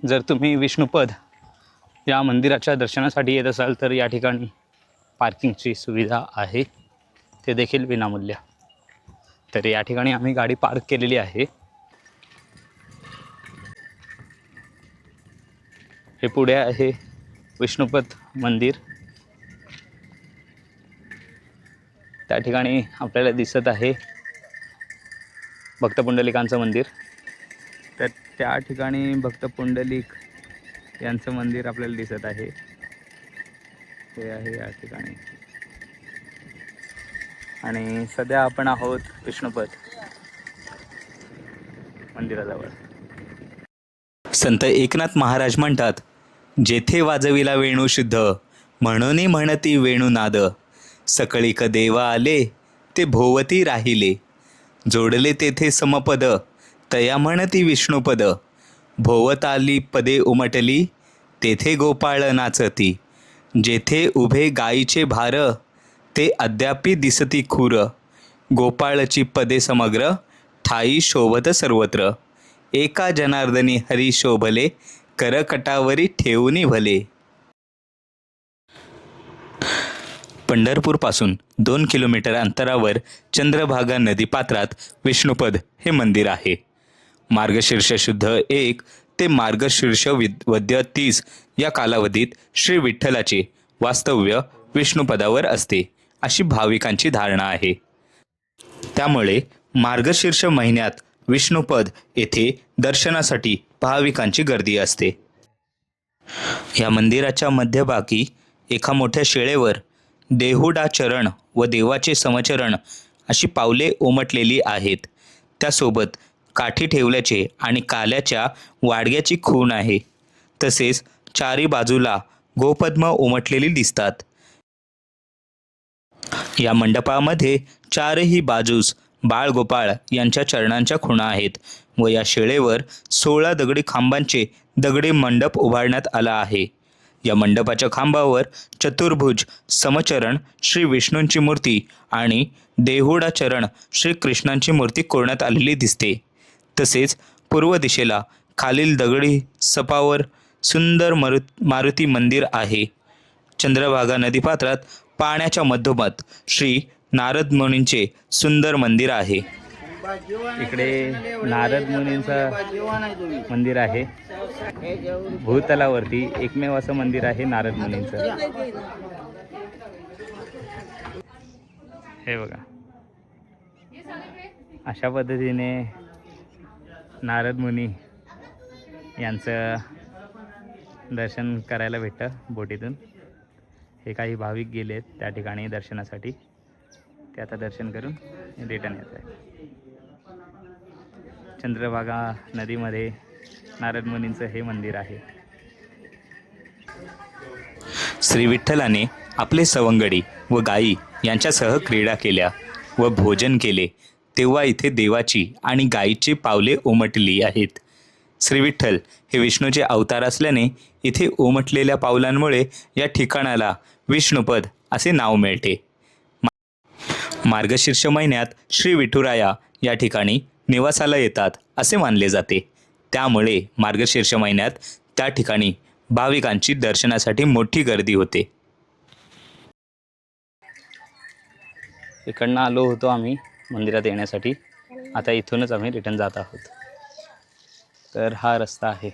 जर तुम्ही विष्णुपद या मंदिराच्या दर्शनासाठी येत असाल तर या ठिकाणी पार्किंगची सुविधा आहे, ते देखील विनामूल्य. तर या ठिकाणी आम्ही गाडी पार्क केलेली आहे. हे पुढे आहे विष्णुपद मंदिर. त्या ठिकाणी आपल्याला दिसत आहे भक्त पुंडलिकांचं मंदिर. तर त्या ठिकाणी भक्त पुंडलिक यांचं मंदिर आपल्याला दिसत आहे. हे आहे या ठिकाणी. आणि सध्या आपण आहोत विष्णुपद मंदिराजवळ. संत एकनाथ महाराज म्हणतात, जेथे वाजविला वेणू शुद्ध, म्हणून म्हणती वेणुनाद. सकळीक देवा आले, ते भोवती राहिले. जोडले तेथे समपद, तया म्हणती विष्णुपद. भोवताली पदे उमटली, तेथे गोपाळ नाचती. जेथे उभे गायीचे भार, ते अद्यापी दिसती खूर. गोपाळची पदे समग्र, ठाई शोभत सर्वत्र. एका जनार्दनी हरी शोभले, करकटावरी ठेवूनी भले. पंढरपूरपासून 2 किलोमीटर अंतरावर चंद्रभागा नदीपात्रात विष्णुपद हे मंदिर आहे. मार्गशीर्ष शुद्ध 1 ते मार्गशीर्ष वद्य 30 या कालावधीत श्री विठ्ठलाचे वास्तव्य विष्णुपदावर असते, अशी भाविकांची धारणा आहे. त्यामुळे मार्गशीर्ष महिन्यात विष्णुपद येथे दर्शनासाठी भाविकांची गर्दी असते. या मंदिराच्या मध्यभागी एका मोठ्या शिळेवर देहुडा चरण व देवाचे समचरण अशी पावले उमटलेली आहेत. त्यासोबत काठी ठेवल्याचे आणि काल्याच्या वाडग्याची खूण आहे. तसेच चारी बाजूला गोपद्म उमटलेली दिसतात. या मंडपामध्ये चारही बाजूस बाळगोपाळ यांच्या चरणांच्या खुणा आहेत व या शिळेवर 16 दगडी खांबांचे दगडी मंडप उभारण्यात आला आहे. या मंडपाच्या खांबावर चतुर्भुज समचरण श्री विष्णूंची मूर्ती आणि देहुडा चरण श्री कृष्णांची मूर्ती कोरण्यात आलेली दिसते. तसेच पूर्व दिशेला खालील दगडी सपावर सुंदर मारुती मंदिर आहे. चंद्रभागा नदीपात्रात पाण्याच्या मधोमध श्री नारद मुनींचे सुंदर मंदिर आहे. इकडे नारद मुनींचं मंदिर आहे. भूतलावरती एकमेव असं मंदिर आहे नारद मुनींचं. हे बघा, अशा पद्धतीने नारद मुनी यांचं दर्शन करायला भेटतं बोटीतून. हे काही भाविक गेलेत त्या ठिकाणी दर्शनासाठी, ते आता दर्शन करून रिटर्न येत आहे. चंद्रभागा नदीमध्ये नारद मुनींचं हे मंदिर आहे. श्री विठ्ठलाने आपले सवंगडी व गायी यांच्यासह क्रीडा केल्या व भोजन केले, तेव्हा इथे देवाची आणि गायीची पावले उमटली आहेत. श्री विठ्ठल हे विष्णूचे अवतार असल्याने इथे उमटलेल्या पावलांमुळे या ठिकाणाला विष्णुपद असे नाव मिळते. मार्गशीर्ष महिन्यात श्री विठुराया या ठिकाणी निवासाला येतात असे मानले जाते. त्यामुळे मार्गशीर्ष महिन्यात त्या ठिकाणी भाविकांची दर्शनासाठी मोठी गर्दी होते. इकडनं आलो होतो आम्ही मंदिरात येण्यासाठी. आता इथूनच आम्ही रिटर्न जात आहोत. तर हा रस्ता आहे.